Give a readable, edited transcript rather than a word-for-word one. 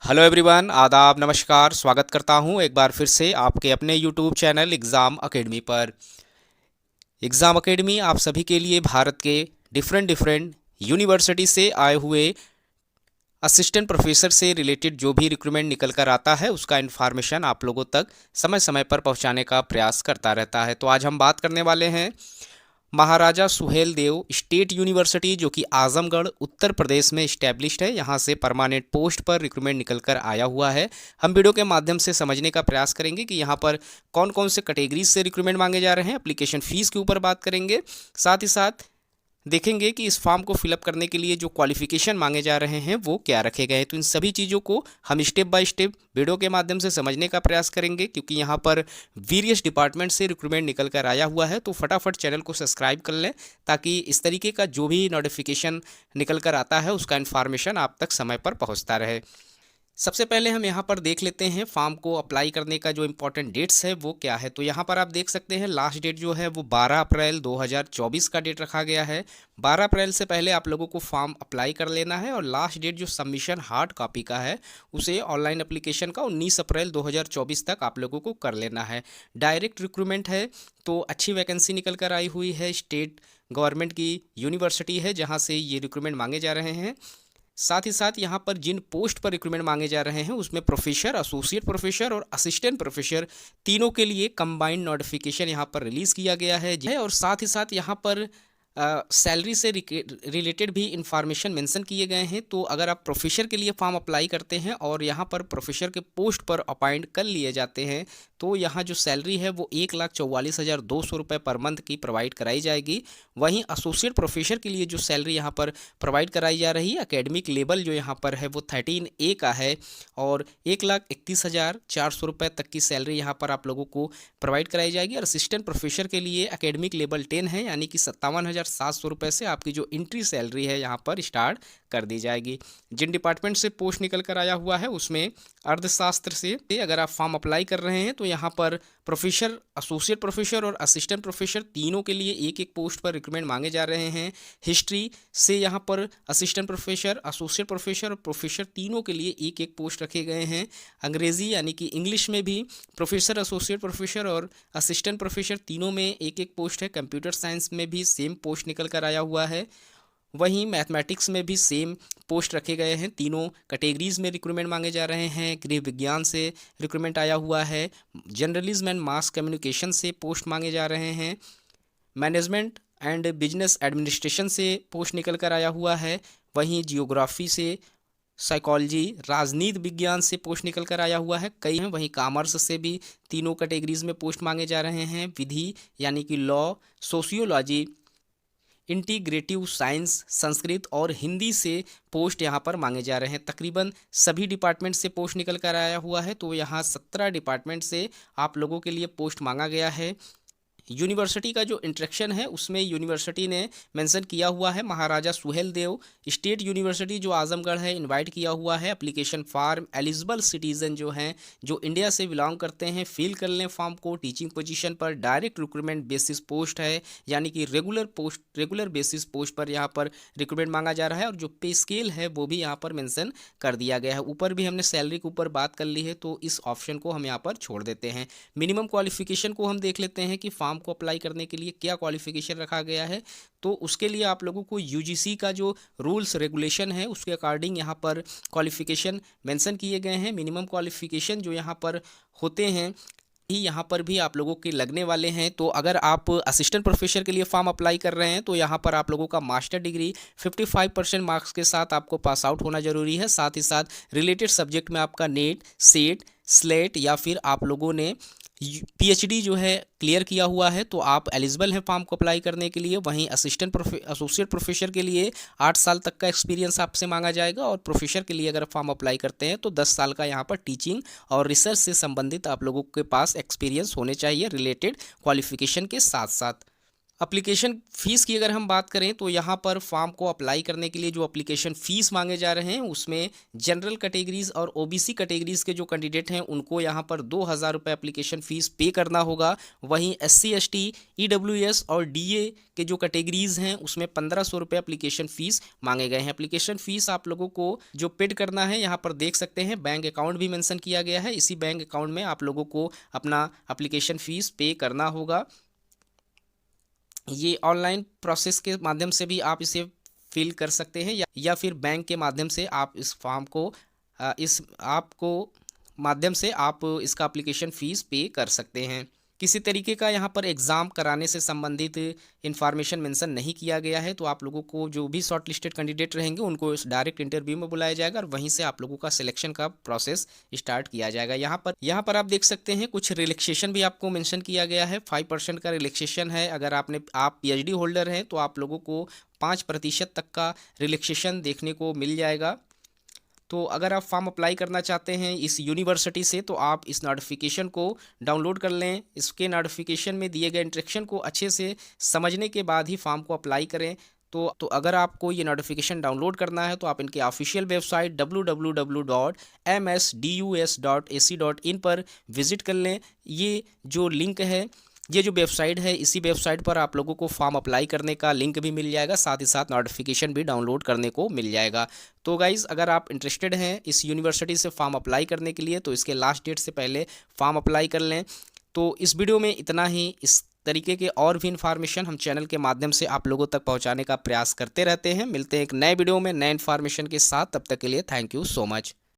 Hello everyone, आदाब, नमस्कार। स्वागत करता हूं एक बार फिर से आपके अपने यूट्यूब चैनल एग्ज़ाम एकेडमी पर। एग्ज़ाम एकेडमी आप सभी के लिए भारत के डिफरेंट डिफरेंट यूनिवर्सिटी से आए हुए असिस्टेंट प्रोफेसर से रिलेटेड जो भी रिक्रूटमेंट निकल कर आता है उसका इन्फॉर्मेशन आप लोगों तक समय समय पर पहुंचाने का प्रयास करता रहता है। तो आज हम बात करने वाले हैं महाराजा सुहेल देव स्टेट यूनिवर्सिटी, जो कि आजमगढ़ उत्तर प्रदेश में इस्टेब्लिश्ड है। यहाँ से परमानेंट पोस्ट पर रिक्रूटमेंट निकल कर आया हुआ है। हम वीडियो के माध्यम से समझने का प्रयास करेंगे कि यहाँ पर कौन कौन से कैटेगरीज से रिक्रूटमेंट मांगे जा रहे हैं। एप्लीकेशन फ़ीस के ऊपर बात करेंगे, साथ ही साथ देखेंगे कि इस फॉर्म को फिलअप करने के लिए जो क्वालिफिकेशन मांगे जा रहे हैं वो क्या रखे गए हैं। तो इन सभी चीज़ों को हम स्टेप बाय स्टेप वीडियो के माध्यम से समझने का प्रयास करेंगे, क्योंकि यहाँ पर वेरियस डिपार्टमेंट से रिक्रूटमेंट निकल कर आया हुआ है। तो फटाफट चैनल को सब्सक्राइब कर लें, ताकि इस तरीके का जो भी नोटिफिकेशन निकल कर आता है उसका इन्फॉर्मेशन आप तक समय पर पहुँचता रहे। सबसे पहले हम यहाँ पर देख लेते हैं फॉर्म को अप्लाई करने का जो इम्पोर्टेंट डेट्स है वो क्या है। तो यहाँ पर आप देख सकते हैं लास्ट डेट जो है वो 12 अप्रैल 2024 का डेट रखा गया है। 12 अप्रैल से पहले आप लोगों को फॉर्म अप्लाई कर लेना है, और लास्ट डेट जो सबमिशन हार्ड कॉपी का है उसे ऑनलाइन एप्लीकेशन का 19 अप्रैल 2024 तक आप लोगों को कर लेना है। डायरेक्ट रिक्रूटमेंट है, तो अच्छी वैकेंसी निकल कर आई हुई है। स्टेट गवर्नमेंट की यूनिवर्सिटी है जहाँ से ये रिक्रूटमेंट मांगे जा रहे हैं। साथ ही साथ यहाँ पर जिन पोस्ट पर रिक्रूटमेंट मांगे जा रहे हैं उसमें प्रोफेसर, एसोसिएट प्रोफेसर और असिस्टेंट प्रोफेसर तीनों के लिए कंबाइंड नोटिफिकेशन यहाँ पर रिलीज़ किया गया है। और साथ ही साथ यहाँ पर सैलरी से रिलेटेड भी इंफॉर्मेशन मेंशन किए गए हैं। तो अगर आप प्रोफेसर के लिए फॉर्म अप्लाई करते हैं और यहाँ पर प्रोफेसर के पोस्ट पर अपॉइंट कर लिए जाते हैं, तो यहाँ जो सैलरी है वो 1,44,200 रुपये पर मंथ की प्रोवाइड कराई जाएगी। वहीं एसोसिएट प्रोफेसर के लिए जो सैलरी यहाँ पर प्रोवाइड कराई जा रही है, एकेडमिक लेवल जो यहाँ पर है वो 13A का है, और 1,31,400 रुपये तक की सैलरी यहाँ पर आप लोगों को प्रोवाइड कराई जाएगी। और असिस्टेंट प्रोफेसर के लिए एकेडमिक लेवल 10 है, यानी कि 57,700 रुपये से आपकी जो एंट्री सैलरी है यहाँ पर स्टार्ट कर दी जाएगी। जिन डिपार्टमेंट से पोस्ट निकल कर आया हुआ है उसमें अर्थशास्त्र से अगर आप फॉर्म अप्लाई कर रहे हैं तो यहाँ पर प्रोफेसर, एसोसिएट प्रोफेसर और असिस्टेंट प्रोफेसर तीनों के लिए एक एक पोस्ट पर रिक्रूटमेंट मांगे जा रहे हैं। हिस्ट्री से यहाँ पर असिस्टेंट प्रोफेसर, एसोसिएट प्रोफेसर और प्रोफेसर तीनों के लिए एक एक पोस्ट रखे गए हैं। अंग्रेजी यानी कि इंग्लिश में भी प्रोफेसर, एसोसिएट प्रोफेसर और असिस्टेंट प्रोफेसर तीनों में एक एक पोस्ट है। कंप्यूटर साइंस में भी सेम पोस्ट निकल कर आया हुआ है। वहीं मैथमेटिक्स में भी सेम पोस्ट रखे गए हैं। तीनों कैटेगरीज में रिक्रूटमेंट मांगे जा रहे हैं। गृह विज्ञान से रिक्रूटमेंट आया हुआ है। जर्नलिज्म एंड मास कम्युनिकेशन से पोस्ट मांगे जा रहे हैं। मैनेजमेंट एंड बिजनेस एडमिनिस्ट्रेशन से पोस्ट निकल कर आया हुआ है। वहीं जियोग्राफी से, साइकोलॉजी, राजनीति विज्ञान से पोस्ट निकल कर आया हुआ है। कई हैं। वहीं कॉमर्स से भी तीनों कैटेगरीज में पोस्ट मांगे जा रहे हैं। विधि यानी कि law, sociology, integrative science, Sanskrit और हिंदी से पोस्ट यहाँ पर मांगे जा रहे हैं। तकरीबन सभी डिपार्टमेंट से पोस्ट निकल कर आया हुआ है। तो यहाँ 17 डिपार्टमेंट से आप लोगों के लिए पोस्ट मांगा गया है। यूनिवर्सिटी का जो इंस्ट्रक्शन है उसमें यूनिवर्सिटी ने मेंशन किया हुआ है महाराजा सुहेल देव स्टेट यूनिवर्सिटी जो आजमगढ़ है इनवाइट किया हुआ है। एप्लीकेशन फॉर्म एलिजिबल सिटीज़न जो हैं, जो इंडिया से बिलोंग करते हैं, फिल कर लें फॉर्म को। टीचिंग पोजीशन पर डायरेक्ट रिक्रूटमेंट बेसिस पोस्ट है, यानी कि रेगुलर बेसिस पोस्ट पर यहाँ पर रिक्रूटमेंट मांगा जा रहा है। और जो पे स्केल है वो भी यहाँ पर मेंशन कर दिया गया है। ऊपर भी हमने सैलरी के ऊपर बात कर ली है, तो इस ऑप्शन को हम यहाँ पर छोड़ देते हैं। मिनिमम क्वालिफिकेशन को हम देख लेते हैं कि फॉर्म को अप्लाई करने के लिए क्या क्वालिफिकेशन रखा गया है। तो उसके लिए आप लोगों को यूजीसी का जो रूल्स रेगुलेशन है उसके अकॉर्डिंग यहाँ पर क्वालिफिकेशन मेंशन किए गए हैं। मिनिमम क्वालिफिकेशन जो यहाँ पर होते हैं ही यहाँ पर भी आप लोगों के लगने वाले हैं। तो अगर आप असिस्टेंट प्रोफेसर के लिए फॉर्म अप्लाई कर रहे हैं तो यहाँ पर आप लोगों का मास्टर डिग्री 55% मार्क्स के साथ आपको पास आउट होना जरूरी है। साथ ही साथ रिलेटेड सब्जेक्ट में आपका नेट, सेट, स्लेट या फिर आप लोगों ने पीएचडी जो है क्लियर किया हुआ है, तो आप एलिजिबल हैं फॉर्म को अप्लाई करने के लिए। वहीं एसोसिएट प्रोफेसर के लिए 8 साल तक का एक्सपीरियंस आपसे मांगा जाएगा, और प्रोफेसर के लिए अगर फॉर्म अप्लाई करते हैं तो 10 साल का यहाँ पर टीचिंग और रिसर्च से संबंधित आप लोगों के पास एक्सपीरियंस होने चाहिए रिलेटेड क्वालिफिकेशन के साथ साथ। एप्लीकेशन फ़ीस की अगर हम बात करें तो यहाँ पर फॉर्म को अप्लाई करने के लिए जो एप्लीकेशन फ़ीस मांगे जा रहे हैं उसमें जनरल कैटेगरीज़ और ओबीसी कैटेगरीज़ के जो कैंडिडेट हैं उनको यहाँ पर 2,000 रुपये एप्लीकेशन फ़ीस पे करना होगा। वहीं एससी, एसटी, ईडब्ल्यूएस और डीए के जो कैटेगरीज़ हैं उसमें 1,500 रुपये एप्लीकेशन फ़ीस मांगे गए हैं। एप्लीकेशन फ़ीस आप लोगों को जो पेड करना है यहाँ पर देख सकते हैं, बैंक अकाउंट भी मेंशन किया गया है। इसी बैंक अकाउंट में आप लोगों को अपना एप्लीकेशन फ़ीस पे करना होगा। ये ऑनलाइन प्रोसेस के माध्यम से भी आप इसे फिल कर सकते हैं या फिर बैंक के माध्यम से आप इस फॉर्म को इस आपको माध्यम से आप इसका एप्लीकेशन फ़ीस पे कर सकते हैं। किसी तरीके का यहाँ पर एग्ज़ाम कराने से संबंधित इन्फॉर्मेशन मेंशन नहीं किया गया है। तो आप लोगों को जो भी शॉर्ट लिस्टेड कैंडिडेट रहेंगे उनको डायरेक्ट इंटरव्यू में बुलाया जाएगा और वहीं से आप लोगों का सिलेक्शन का प्रोसेस स्टार्ट किया जाएगा। यहाँ पर आप देख सकते हैं कुछ रिलैक्सेशन भी आपको मेंशन किया गया है। 5% का रिलैक्सेशन है। अगर आप पीएचडी होल्डर हैं तो आप लोगों को 5% तक का रिलैक्सेशन देखने को मिल जाएगा। तो अगर आप फॉर्म अप्लाई करना चाहते हैं इस यूनिवर्सिटी से तो आप इस नोटिफिकेशन को डाउनलोड कर लें। इसके नोटिफिकेशन में दिए गए इंस्ट्रक्शन को अच्छे से समझने के बाद ही फॉर्म को अप्लाई करें। तो अगर आपको ये नोटिफिकेशन डाउनलोड करना है तो आप इनके ऑफिशियल वेबसाइट www.msdus.ac.in पर विज़िट कर लें। ये जो लिंक है, ये जो वेबसाइट है, इसी वेबसाइट पर आप लोगों को फॉर्म अप्लाई करने का लिंक भी मिल जाएगा, साथ ही साथ नोटिफिकेशन भी डाउनलोड करने को मिल जाएगा। तो गाइज़, अगर आप इंटरेस्टेड हैं इस यूनिवर्सिटी से फॉर्म अप्लाई करने के लिए तो इसके लास्ट डेट से पहले फॉर्म अप्लाई कर लें। तो इस वीडियो में इतना ही। इस तरीके के और भी इन्फॉर्मेशन हम चैनल के माध्यम से आप लोगों तक पहुँचाने का प्रयास करते रहते हैं। मिलते हैं एक नए वीडियो में नए इन्फॉर्मेशन के साथ। तब तक के लिए थैंक यू सो मच।